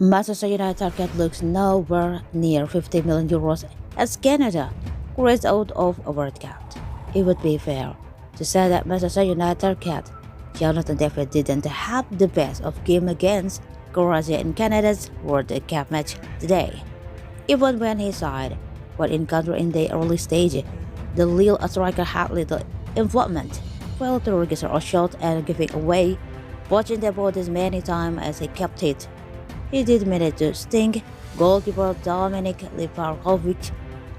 Manchester United target looks nowhere near 50 million euros as Canada grows out of a World Cup. It would be fair to say that Manchester United target Jonathan David didn't have the best of game against Croatia in Canada's World Cup match today. Even when his side was encountered in the early stage, the Lille striker had little involvement, failed to register a shot and giving away, watching the ball as many times as he kept it. He did manage to sting goalkeeper Dominik Livakovic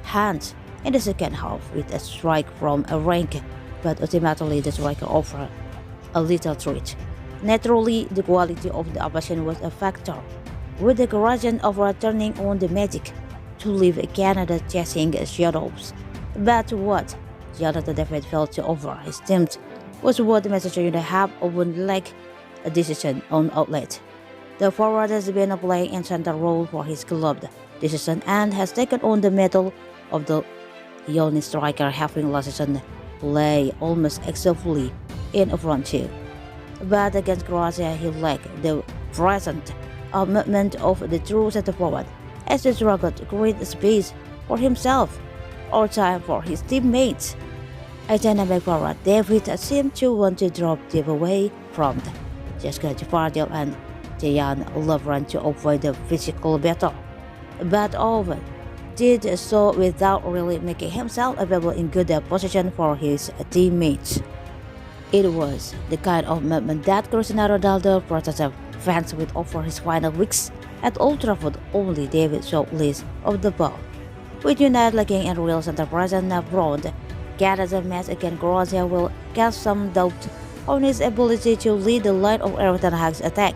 hands in the second half with a strike from a rank, but ultimately the striker offered a little treat. Naturally, the quality of the opposition was a factor, with the Croatians overturning on the magic to leave Canada chasing shadows. But what Jonathan David failed to offer his teams was what Manchester United have often lacked: a decision on outlet. The forward has been playing a central role for his club this season and has taken on the mantle of the young striker, having last season play almost exclusively in front two. But against Croatia, he lacked the present movement of the true centre forward, as he struggled to create space for himself or time for his teammates. A dynamic forward, David seemed to want to drop deep away from Jessica Jafardel and Dejan Lovren to avoid the physical battle, but often did so without really making himself available in good position for his teammates. It was the kind of movement that Cristiano Ronaldo protected fans would offer his final weeks at Old Trafford. Only David saw less of the ball. With United lacking a real center presence abroad, Canada's match against Croatia will cast some doubt on his ability to lead the line of Everton Hag's attack.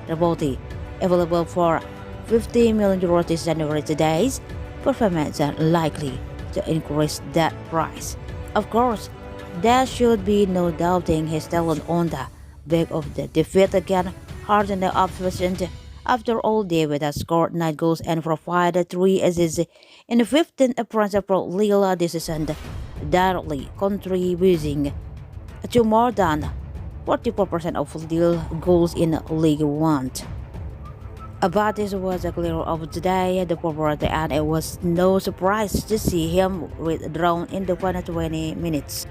The body, available for 50 million euros this January, today's performance are likely to increase that price. Of course, there should be no doubting his talent on the back of the defeat against hardened opposition. After all, David has scored 9 goals and provided 3 assists in 15 appearances for Lille this season, directly contributing to more than 44% of Lille goals in League One. But this was a clear of today, the forward, and it was no surprise to see him withdrawn in the final 20 minutes.